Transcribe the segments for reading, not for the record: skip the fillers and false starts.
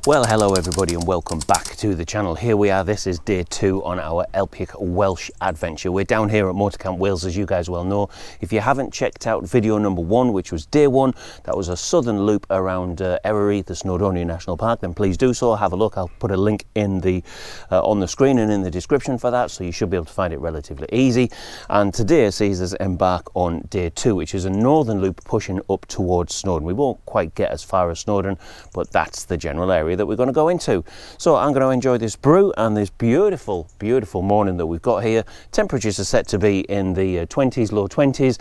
Well, hello everybody and welcome back to the channel. Here we are, this is day 2 on our Eryri Welsh adventure. We're down here at Moto Camp Wales, as you guys well know. If you haven't checked out video number 1, which was day 1, that was a southern loop around Eryri, the Snowdonia National Park, then please do so, have a look. I'll put a link in the on the screen and in the description for that, so you should be able to find it relatively easy. And today sees us embark on day 2, which is a northern loop pushing up towards Snowdon. We won't quite get as far as Snowdon, but that's the general area that we're going to go into. So I'm going to enjoy this brew and this beautiful morning that we've got here. Temperatures are set to be in the 20s, low 20s,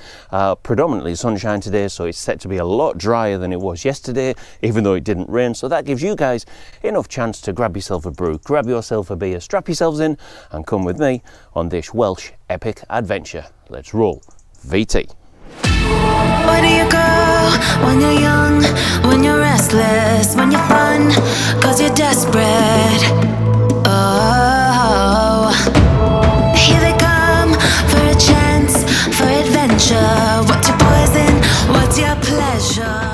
predominantly sunshine today, so it's set to be a lot drier than it was yesterday, even though it didn't rain. So that gives you guys enough chance to grab yourself a brew, grab yourself a beer, strap yourselves in and come with me on this Welsh epic adventure. Let's roll VT. Where do you go when you're young, when you're restless, when you're fun, cause you're desperate? Oh, here they come for a chance, for adventure. What's your poison, what's your pleasure?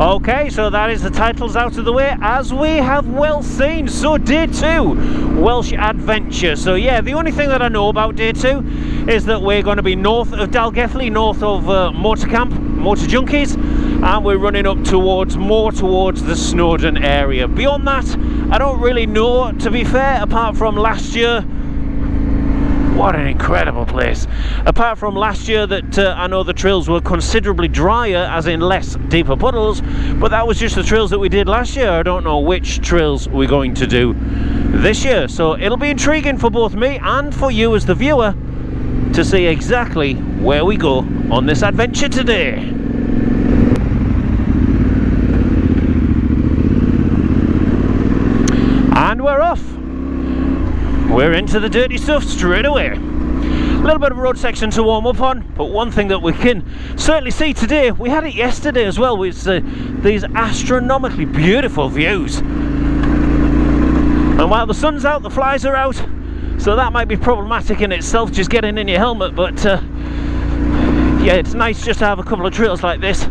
Okay, so that is the titles out of the way, as we have well seen. So day 2, Welsh adventure. So yeah, the only thing that I know about day 2 is that we're going to be north of Dalgethley, north of Moto Camp, Moto Junkies, and we're running up more towards the Snowdon area. Beyond that, I don't really know, to be fair, apart from last year. What an incredible place. Apart from last year that I know the trails were considerably drier, as in less deeper puddles, but that was just the trails that we did last year. I don't know which trails we're going to do this year. So it'll be intriguing for both me and for you as the viewer to see exactly where we go on this adventure today. And we're off. We're into the dirty stuff straight away. A little bit of a road section to warm up on, but one thing that we can certainly see today, we had it yesterday as well, with these astronomically beautiful views. And while the sun's out, the flies are out, so that might be problematic in itself, just getting in your helmet, but yeah, it's nice just to have a couple of trails like this,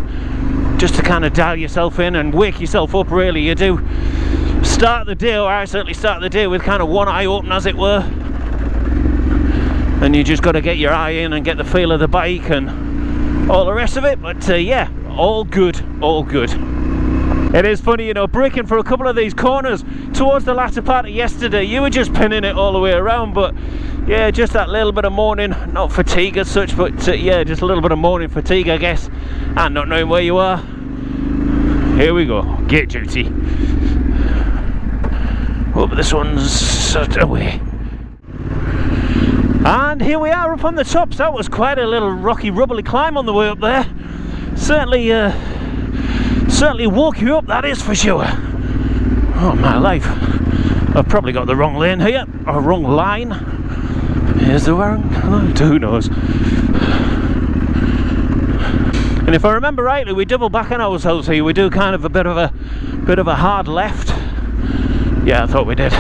just to kind of dial yourself in and wake yourself up, really. You do start the day, or I certainly start the day, with kind of one eye open, as it were, and you just got to get your eye in and get the feel of the bike and all the rest of it. But yeah, all good, all good. It is funny, you know, braking for a couple of these corners towards the latter part of yesterday, you were just pinning it all the way around, but yeah, just that little bit of morning, not fatigue as such, but yeah, just a little bit of morning fatigue, I guess, and not knowing where you are. Here we go, gate duty. Oh, but this one's such away. And here we are up on the tops. That was quite a little rocky, rubbly climb on the way up there. Certainly woke you up, that is for sure. Oh my life. I've probably got the wrong lane here, or wrong line. Here's the wrong, who knows. And if I remember rightly, we double back on ourselves here. We do kind of a bit of a hard left. Yeah, I thought we did.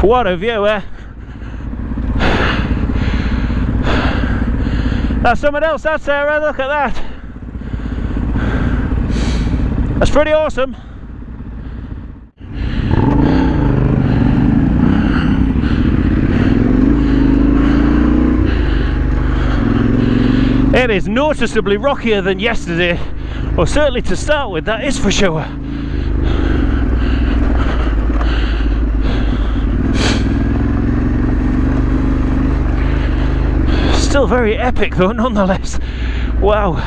What a view, eh? That's someone else, that's Sarah, look at that. That's pretty awesome. It is noticeably rockier than yesterday, or certainly to start with, that is for sure. Still very epic though, nonetheless. Wow.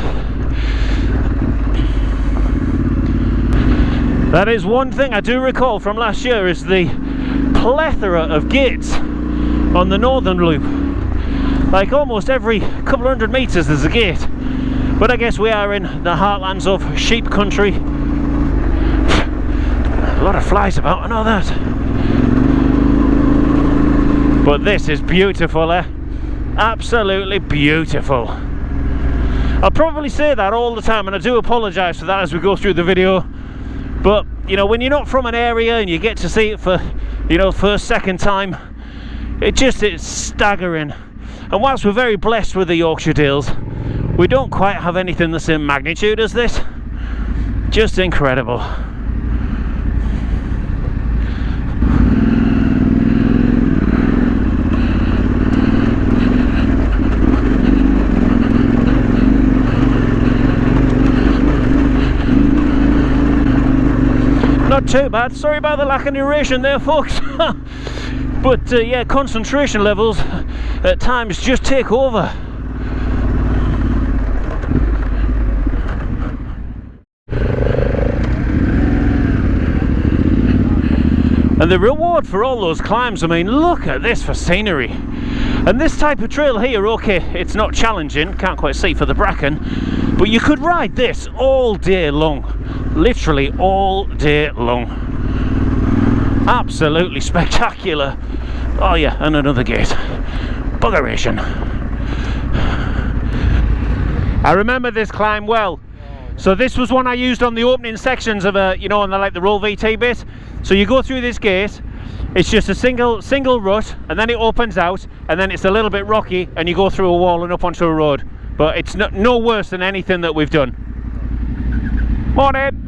That is one thing I do recall from last year, is the plethora of gates on the northern loop. Like almost every couple of hundred metres there's a gate. But I guess we are in the heartlands of sheep country. A lot of flies about, I know that. But this is beautiful, eh? Absolutely beautiful. I'll probably say that all the time, and I do apologise for that as we go through the video. But, you know, when you're not from an area and you get to see it for, you know, first, second time, It's staggering. And whilst we're very blessed with the Yorkshire Dales, we don't quite have anything the same magnitude as this. Just incredible. Not too bad. Sorry about the lack of narration there, folks. But yeah, concentration levels at times just take over. And the reward for all those climbs, I mean, look at this for scenery. And this type of trail here, okay, it's not challenging, can't quite see for the bracken, but you could ride this all day long, literally all day long. Absolutely spectacular. Oh yeah, and another gate. Buggeration. I remember this climb well. So this was one I used on the opening sections of a, you know, on the like the roll VT bit. So you go through this gate, it's just a single rut, and then it opens out, and then it's a little bit rocky, and you go through a wall and up onto a road. But it's no worse than anything that we've done. Morning.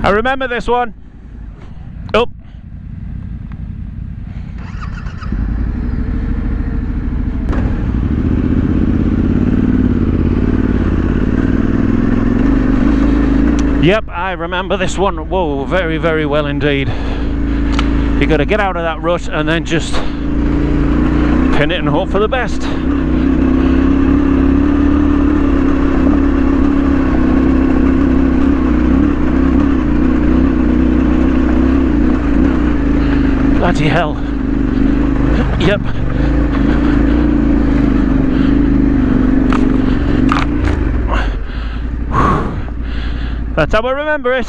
I remember this one. Oh. Yep, I remember this one. Whoa, very, very well indeed. You got to get out of that rut and then just pin it and hope for the best. Bloody hell. Yep. That's how I remember it.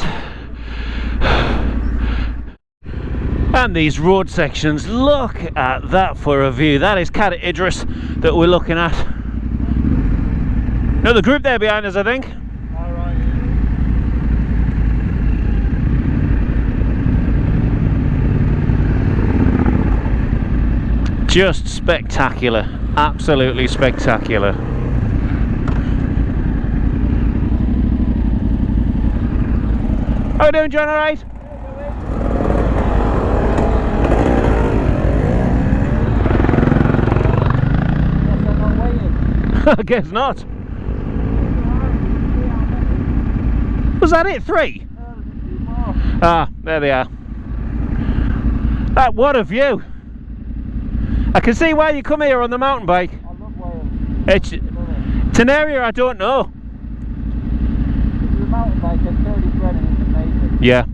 And these road sections, look at that for a view. That is Cadet Idris that we're looking at. Another group there behind us, I think. Just spectacular, absolutely spectacular. How you doing, John? All right? I guess not. Was that it? 3? Ah, there they are. What a view! I can see why you come here on the mountain bike. I love Wales. It's an area I don't know. If you're a mountain bike at 30 Brennan, it's amazing. Yeah.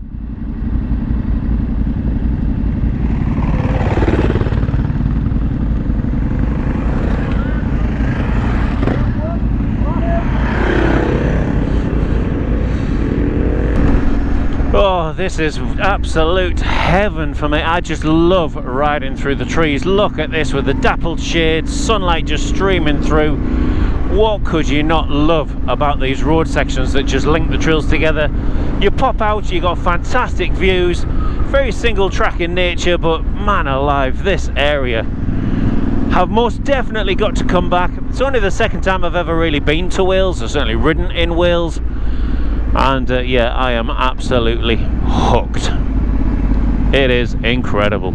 Oh, this is absolute heaven for me. I just love riding through the trees. Look at this with the dappled shades, sunlight just streaming through. What could you not love about these road sections that just link the trails together? You pop out, you got fantastic views, very single track in nature, but man alive, this area. Have most definitely got to come back. It's only the second time I've ever really been to Wales, I've certainly ridden in Wales. And yeah, I am absolutely hooked. It is incredible.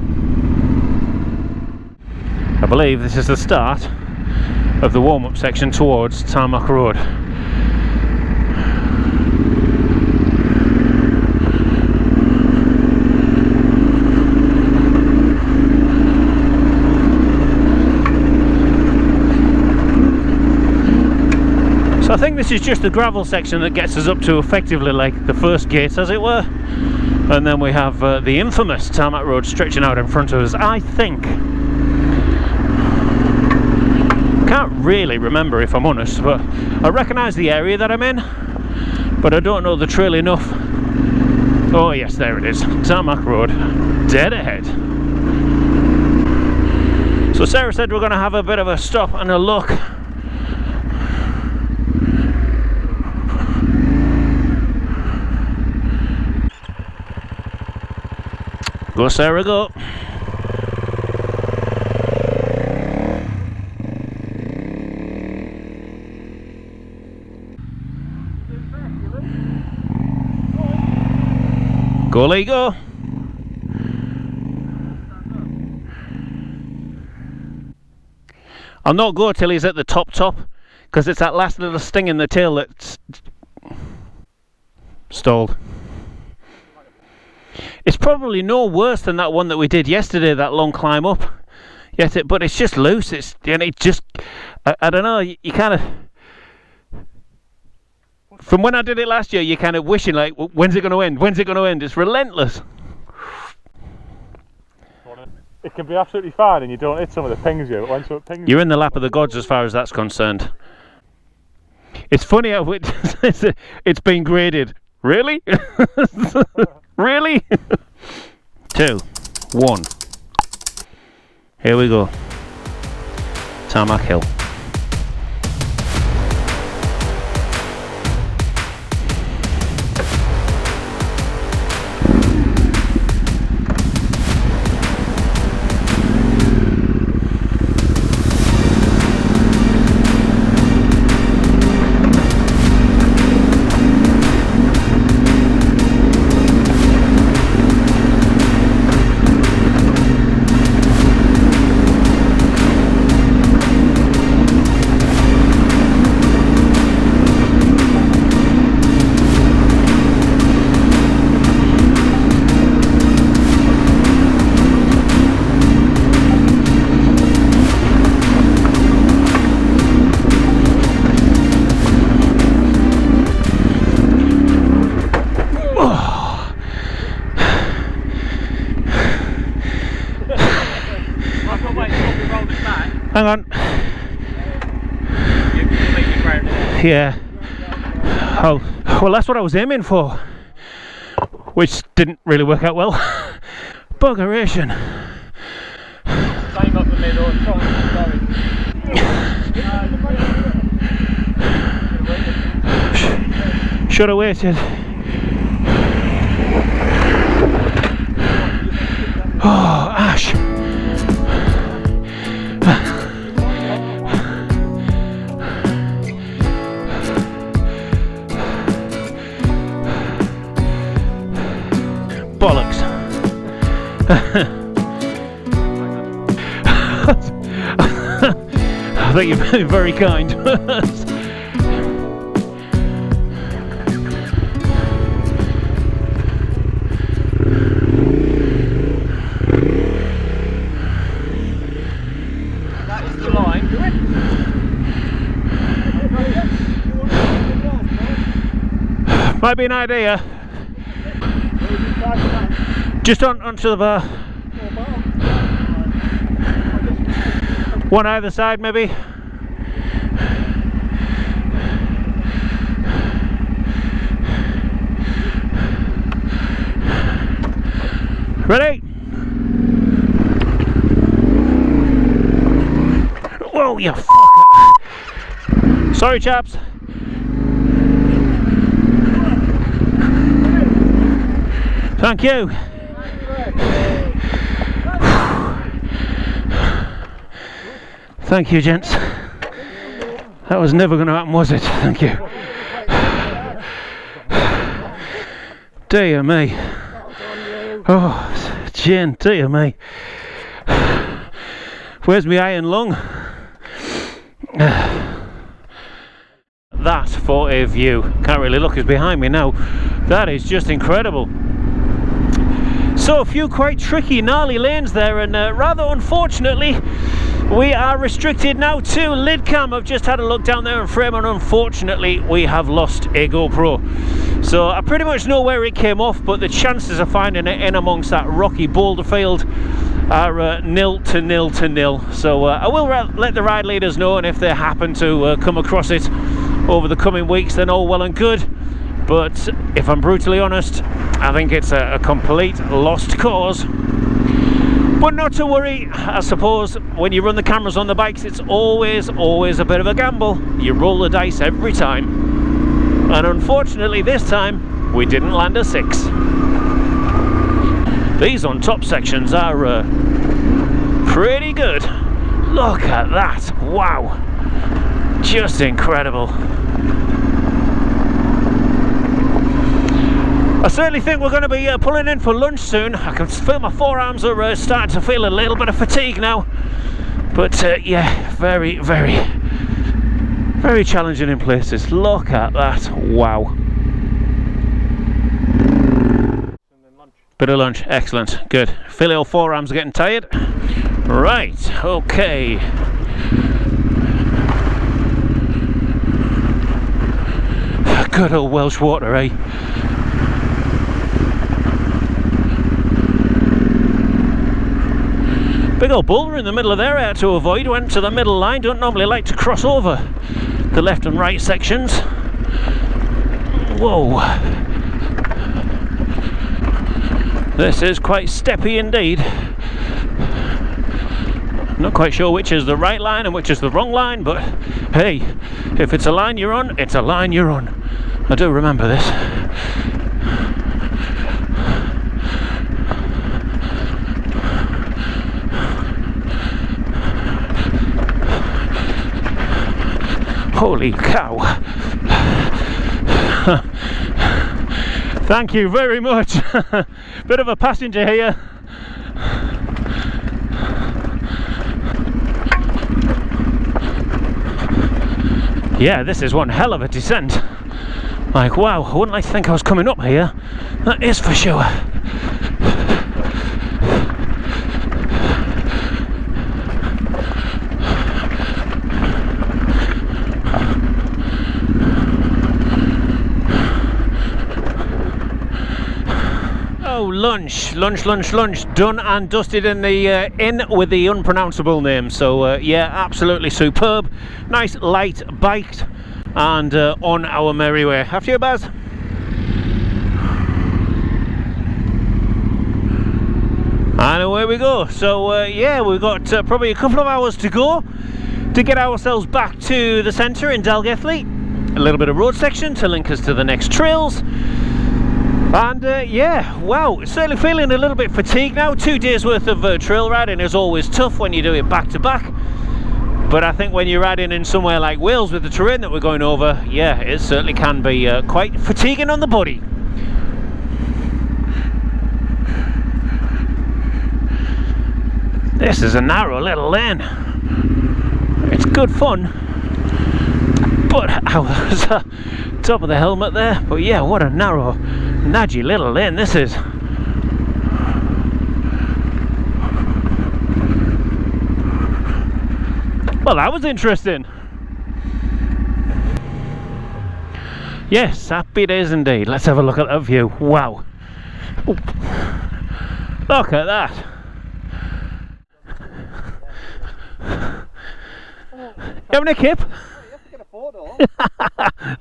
I believe this is the start of the warm-up section towards Tarmac Road. So I think this is just the gravel section that gets us up to effectively like the first gate, as it were, and then we have the infamous Tarmac Road stretching out in front of us. I think, can't really remember if I'm honest, but I recognise the area that I'm in, but I don't know the trail enough. Oh yes, there it is, Tarmac Road, dead ahead. So Sarah said we're going to have a bit of a stop and a look. Go Sarah, go. Go Lee, go. I'll not go till he's at the top, because it's that last little sting in the tail that's stalled. It's probably no worse than that one that we did yesterday, that long climb up. Yes, but it's just loose. It's, and it just, I don't know. You kind of, from when I did it last year, you're kind of wishing like, when's it going to end? When's it going to end? It's relentless. It can be absolutely fine, and you don't hit some of the pings you. When it pings, you're in the lap of the gods as far as that's concerned. It's funny how it's been graded. Really? Really? 2, 1. Here we go. Tarmac Hill. Hang on. Yeah. Oh, well, that's what I was aiming for, which didn't really work out well. Buggeration. Same up the middle, Should have waited. Oh, Ash. Bollocks. I think you've been very kind. That is the line. Might be an idea. Just onto the bar. One either side, maybe. Ready? Whoa, you fucker. Sorry, chaps. Thank you. Thank you, gents. That was never going to happen, was it? Thank you. Dear me. Oh, gin, dear me. Where's my iron lung? That for a view. Can't really look, it's behind me now. That is just incredible. So a few quite tricky, gnarly lanes there, and rather unfortunately we are restricted now to lid cam. I've just had a look down there in frame, and unfortunately we have lost a GoPro. So I pretty much know where it came off, but the chances of finding it in amongst that rocky boulder field are 0 to 0 to 0. So I will let the ride leaders know, and if they happen to come across it over the coming weeks, then all well and good. But if I'm brutally honest, I think it's a complete lost cause. But not to worry, I suppose when you run the cameras on the bikes, it's always a bit of a gamble. You roll the dice every time. And unfortunately this time, we didn't land a 6. These on top sections are pretty good. Look at that, wow, just incredible. I certainly think we're going to be pulling in for lunch soon. I can feel my forearms are starting to feel a little bit of fatigue now. But yeah, very, very, very challenging in places. Look at that, wow. Bit of lunch, excellent, good. Feel your forearms are getting tired. Right, okay. Good old Welsh water, eh? Big old boulder in the middle of there I had to avoid. Went to the middle line. Don't normally like to cross over the left and right sections. Whoa. This is quite steppy indeed. Not quite sure which is the right line and which is the wrong line, but hey, if it's a line you're on, it's a line you're on. I do remember this. Holy cow. Thank you very much. Bit of a passenger here. Yeah, this is one hell of a descent. Like, wow, I wouldn't like to think I was coming up here. That is for sure. Lunch done and dusted in the inn with the unpronounceable name. So yeah, absolutely superb, nice light bike, and on our merry way. After you, Baz. And away we go. So yeah, we've got probably a couple of hours to go to get ourselves back to the centre in Dalgethley. A little bit of road section to link us to the next trails. And yeah, wow, certainly feeling a little bit fatigued now. 2 days worth of trail riding is always tough when you do it back to back. But I think when you're riding in somewhere like Wales with the terrain that we're going over, yeah, it certainly can be quite fatiguing on the body. This is a narrow little lane. It's good fun. But I was top of the helmet there. But yeah, what a narrow, nudgy little lane this is. Well, that was interesting. Yes, happy days indeed. Let's have a look at that view. Wow. Ooh. Look at that. You having a kip?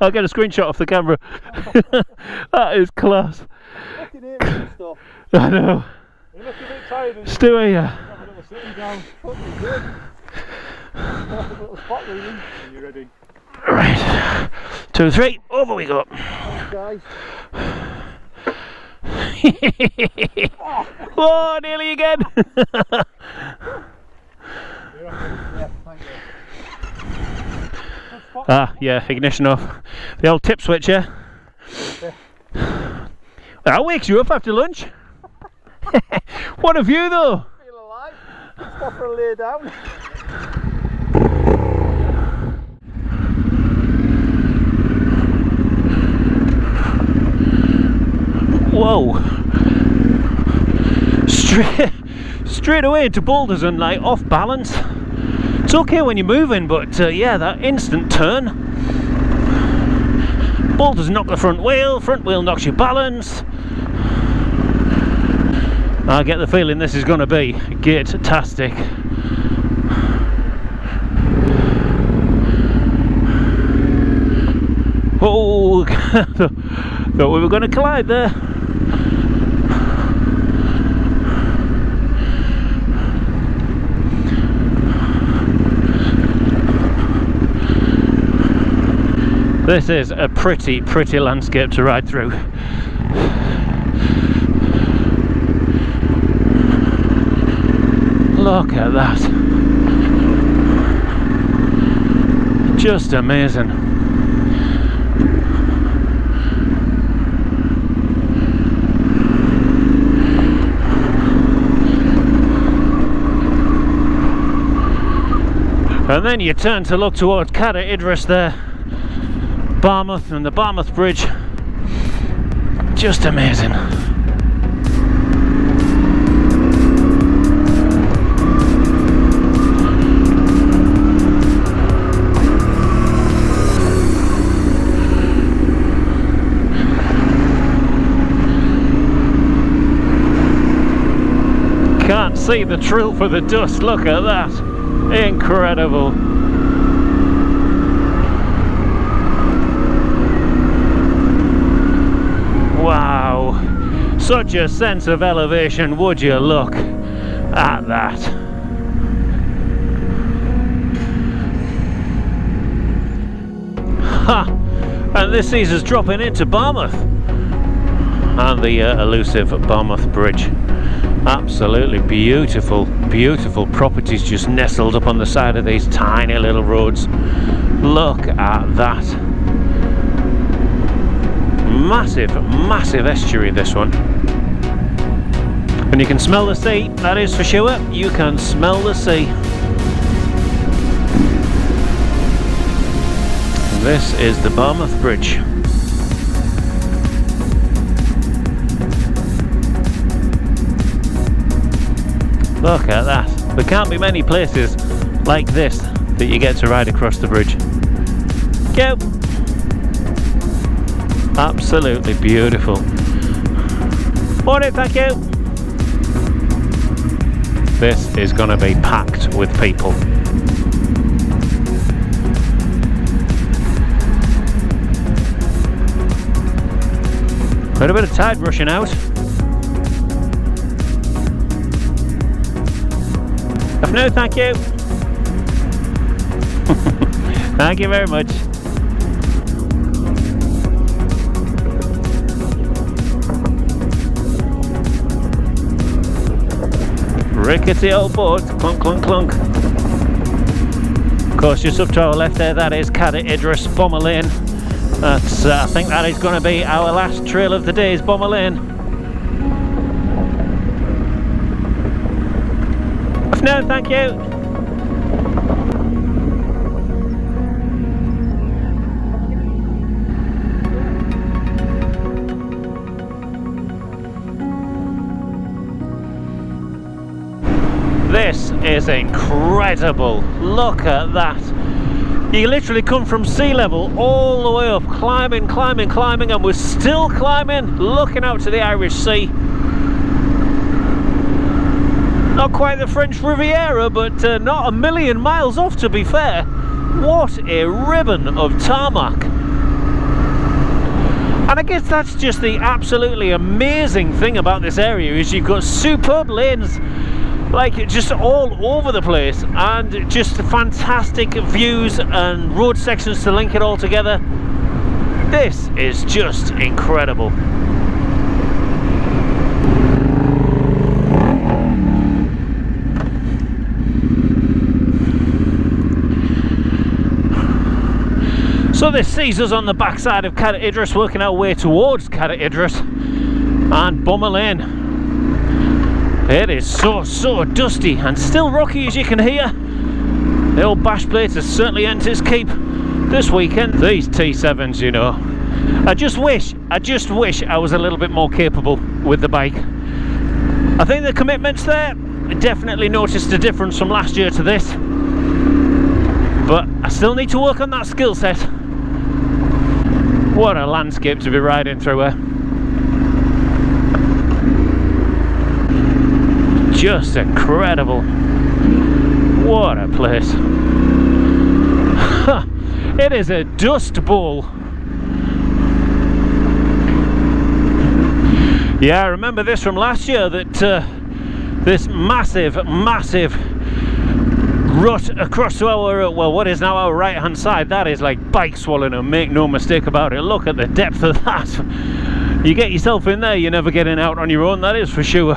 I'll get a screenshot off the camera. That is class. I know. You look a bit tired. Stewie, yeah. Have a little sitting down. Fucking good. Have a little spot really. Are you ready? Right. 2, 3. Over we go. Thanks, guys. Oh, nearly again. Yeah, thank you. Ah, yeah, ignition off. The old tip switch, yeah? That wakes you up after lunch. What a view, though. Feel alive. Stop for a lay down. Whoa. Straight away into boulders and like off balance. It's okay when you're moving, but yeah, that instant turn. Boulders knock the front wheel knocks your balance. I get the feeling this is going to be gate-tastic. Oh, thought we were going to collide there. This is a pretty landscape to ride through. Look at that. Just amazing. And then you turn to look towards Cadair Idris there, Barmouth and the Barmouth Bridge. Just amazing. Can't see the trill for the dust, look at that. Incredible. Wow, such a sense of elevation, would you look at that. Ha! And this sees us dropping into Barmouth and the elusive Barmouth Bridge. Absolutely beautiful, beautiful properties just nestled up on the side of these tiny little roads. Look at that. Massive, massive estuary, this one. And you can smell the sea, that is for sure. You can smell the sea. And this is the Barmouth Bridge. Look at that. There can't be many places like this that you get to ride across the bridge. Go! Absolutely beautiful. Morning, thank you! This is going to be packed with people. Got a bit of tide rushing out. No, thank you. Thank you very much. Rickety old boat, clunk, clunk, clunk. Of course, just up to our left there, that is Cadair Idris, Bomber Lane. That's, I think that is going to be our last trail of the day, is Bomber Lane. No, thank you. This is incredible. Look at that. You literally come from sea level all the way up, climbing, climbing, climbing, and we're still climbing, looking out to the Irish Sea. Not quite the French Riviera, but not a million miles off, to be fair. What a ribbon of tarmac. And I guess that's just the absolutely amazing thing about this area, is you've got superb lanes, like just all over the place, and just fantastic views and road sections to link it all together. This is just incredible. So this sees us on the backside of Cadair Idris, working our way towards Cadair Idris and Bomber Lane. It is so dusty and still rocky, as you can hear. The old bash plate has certainly earned its keep this weekend. These T7s, you know. I just wish I was a little bit more capable with the bike. I think the commitment's there. I definitely noticed a difference from last year to this. But I still need to work on that skill set. What a landscape to be riding through here. Just incredible. What a place. It is a dust bowl. Yeah, I remember this from last year, that this massive rut across to our, well, what is now our right hand side, that is like bike swallowing, and make no mistake about it. Look at the depth of that. You get yourself in there, you're never getting out on your own, that is for sure.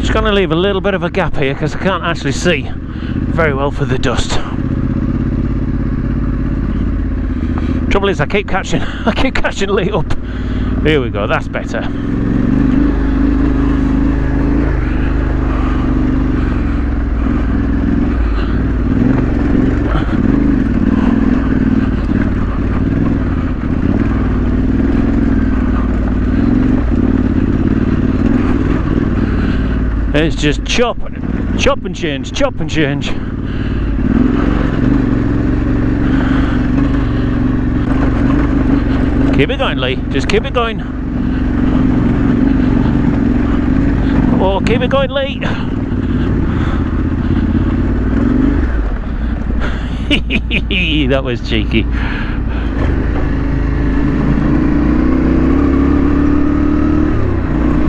Just going to leave a little bit of a gap here because I can't actually see very well for the dust. Trouble is I keep catching Lee up. Here we go, that's better. It's just chop and change, chop and change. Keep it going, Lee. Just keep it going. Oh, keep it going, Lee. That was cheeky.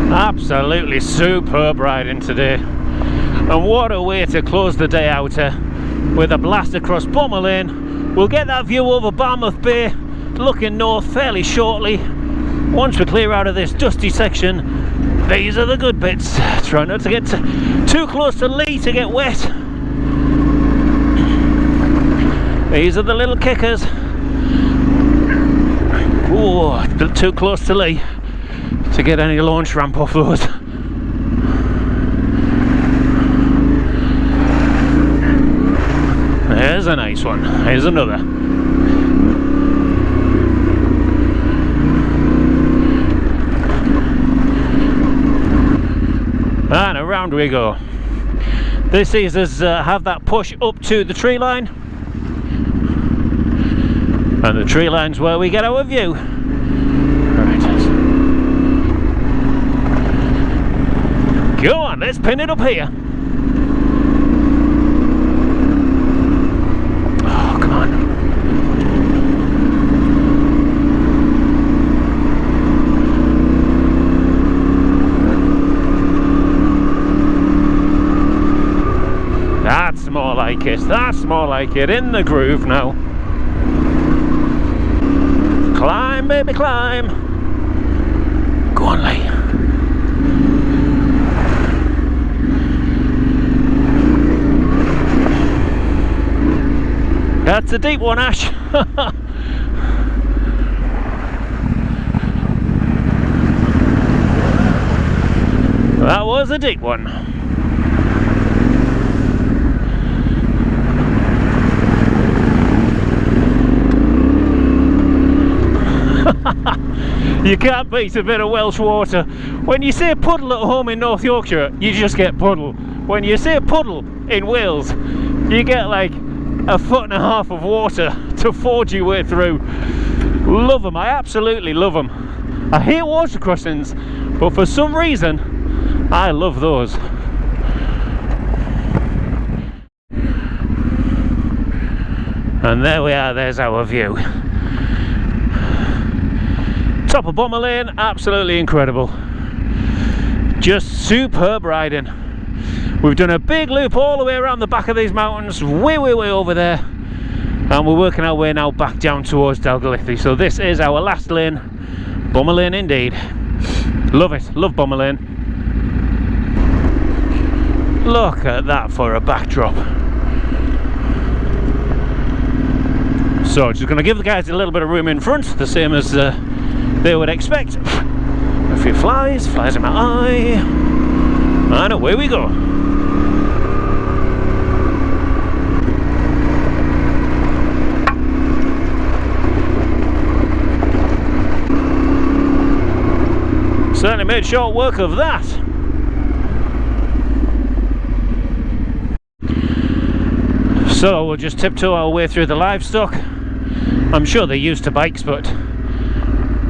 Absolutely superb riding today, and what a way to close the day out with a blast across Bomber Lane. We'll get that view over Barmouth Bay, looking north fairly shortly. Once we clear out of this dusty section, these are the good bits. Try not to get too close to Lee to get wet. These are the little kickers. Oh, a bit too close to Lee to get any launch ramp off those. There's a nice one. Here's another. And around we go. This sees us have that push up to the tree line, and the tree line's where we get our view. Go on, let's pin it up here. Oh, come on. That's more like it. That's more like it. In the groove now. Climb, baby, climb. Go on, Lee. That's a deep one, Ash. That was a deep one. You can't beat a bit of Welsh water. When you say puddle at home in North Yorkshire, you just get puddle. When you say puddle in Wales, you get like a foot and a half of water to forge your way through. Love them, I absolutely love them. I hate water crossings, but for some reason I love those. And there we are, there's our view. Top of Bomber Lane, absolutely incredible. Just superb riding. We've done a big loop all the way around the back of these mountains, way over there, and we're working our way now back down towards Dalgalithy. So this is our last lane, Bomber Lane indeed. Love it, love Bomber Lane. Look at that for a backdrop. So just going to give the guys a little bit of room in front, the same as they would expect. A few flies in my eye, and away we go. Certainly made short work of that. So we'll just tiptoe our way through the livestock. I'm sure they're used to bikes, but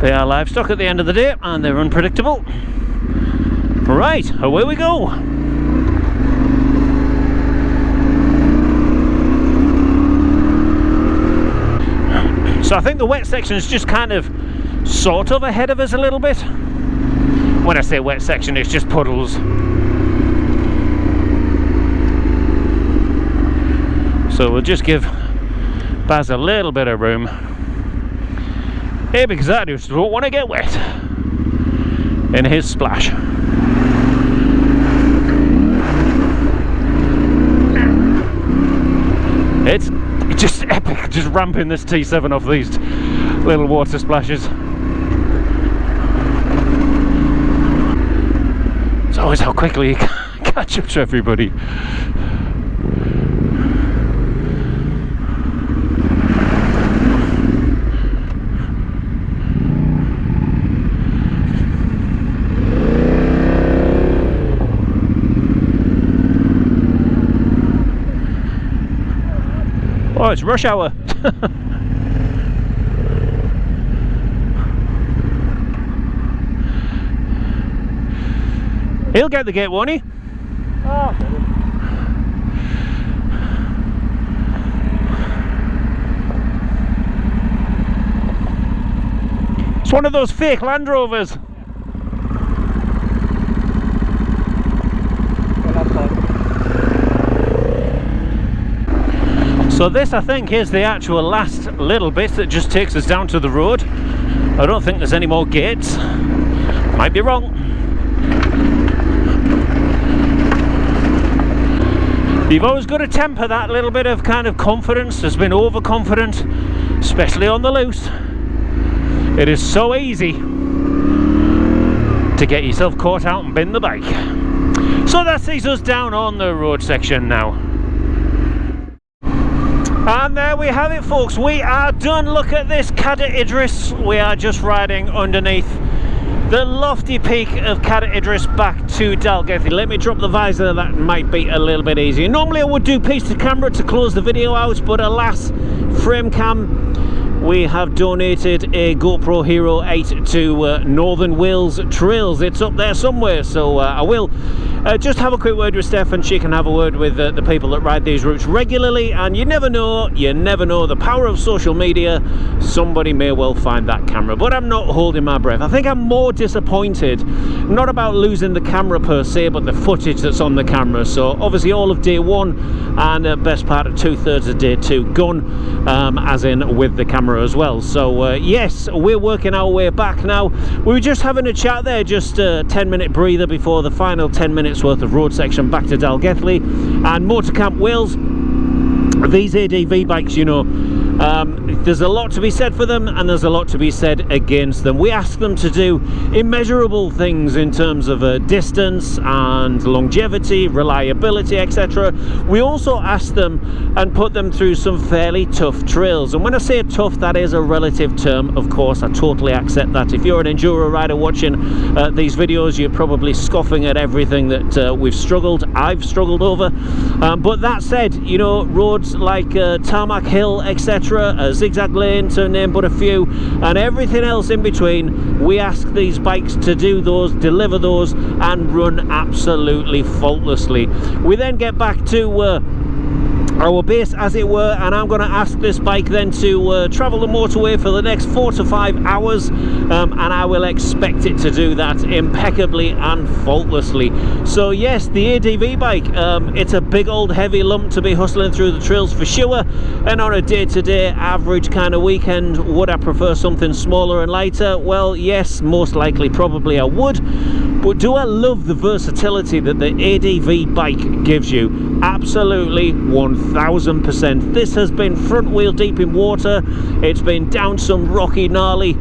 they are livestock at the end of the day, and they're unpredictable. Right, away we go. So I think the wet section is just kind of sort of ahead of us a little bit. When I say wet section, it's just puddles. So we'll just give Baz a little bit of room here, because I just don't want to get wet in his splash. It's just epic, just ramping this T7 off these little water splashes. It's always how quickly you catch up to everybody. Oh, it's rush hour. He'll get the gate, won't he? Oh, it's one of those fake Land Rovers. So this, I think, is the actual last little bit that just takes us down to the road. I don't think there's any more gates. Might be wrong. You've always got to temper that little bit of kind of confidence. There's been overconfident, especially on the loose. It is so easy to get yourself caught out and bin the bike. So that sees us down on the road section now. And there we have it, folks. We are done. Look at this Cadet Idris. We are just riding underneath the lofty peak of Cadet Idris back to Dalgethy. Let me drop the visor, that might be a little bit easier. Normally I would do piece to camera to close the video out, but alas, frame cam, we have donated a GoPro Hero 8 to Northern Wales Trails. It's up there somewhere, so I will just have a quick word with Steph, and she can have a word with the people that ride these routes regularly. And you never know the power of social media. Somebody may well find that camera, but I'm not holding my breath. I think I'm more disappointed, not about losing the camera per se, but the footage that's on the camera. So obviously all of day one and best part of 2/3 of day two gone, as in with the camera as well. So yes, we're working our way back now. We were just having a chat there, just a 10-minute breather before the final 10 minutes worth of road section back to Dalgethy and Moto Camp Wales. These ADV bikes, you know, there's a lot to be said for them, and there's a lot to be said against them. We ask them to do immeasurable things in terms of distance and longevity, reliability, etc. We also ask them and put them through some fairly tough trails, and when I say tough, that is a relative term, of course. I totally accept that. If you're an enduro rider watching these videos, you're probably scoffing at everything that I've struggled over, but that said, you know, roads like Tarmac Hill, etc., Zigzag Lane, to name but a few, and everything else in between, we ask these bikes to do those, deliver those, and run absolutely faultlessly. We then get back to our base, as it were, and I'm going to ask this bike then to travel the motorway for the next 4 to 5 hours, and I will expect it to do that impeccably and faultlessly. So yes, the ADV bike, it's a big old heavy lump to be hustling through the trails for sure, and on a day-to-day average kind of weekend, would I prefer something smaller and lighter? Well, yes, most likely probably I would. But do I love the versatility that the ADV bike gives you? Absolutely, 1000%. This has been front wheel deep in water, it's been down some rocky gnarly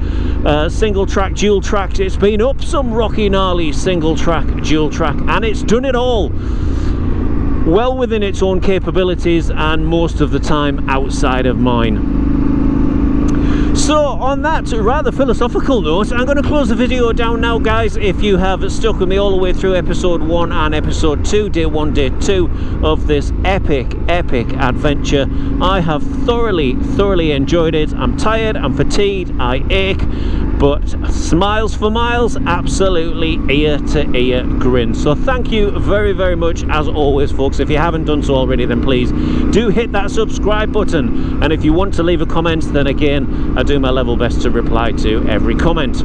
single track, dual track, it's been up some rocky gnarly single track, dual track, and it's done it all well within its own capabilities, and most of the time outside of mine. So on that rather philosophical note, I'm going to close the video down now, guys. If you have stuck with me all the way through episode 1 and episode 2, day 1, day 2 of this epic adventure, I have thoroughly enjoyed it. I'm tired, I'm fatigued, I ache, but smiles for miles, absolutely ear to ear grin. So thank you very much as always, folks. If you haven't done so already, then please do hit that subscribe button, and if you want to leave a comment, then again, I do my level best to reply to every comment.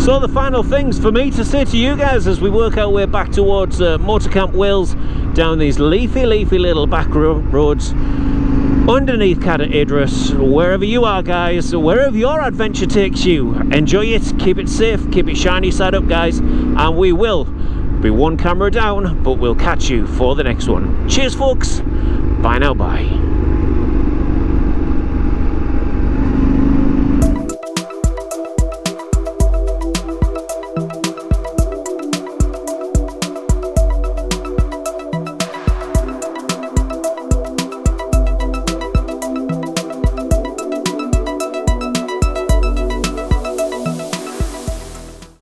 So the final things for me to say to you guys as we work our way back towards Moto Camp Wales, down these leafy little back roads underneath Cadet Idris, wherever you are, guys, wherever your adventure takes you, enjoy it, keep it safe, keep it shiny side up, guys, and we will Be one camera down, but we'll catch you for the next one. Cheers folks, bye now, bye.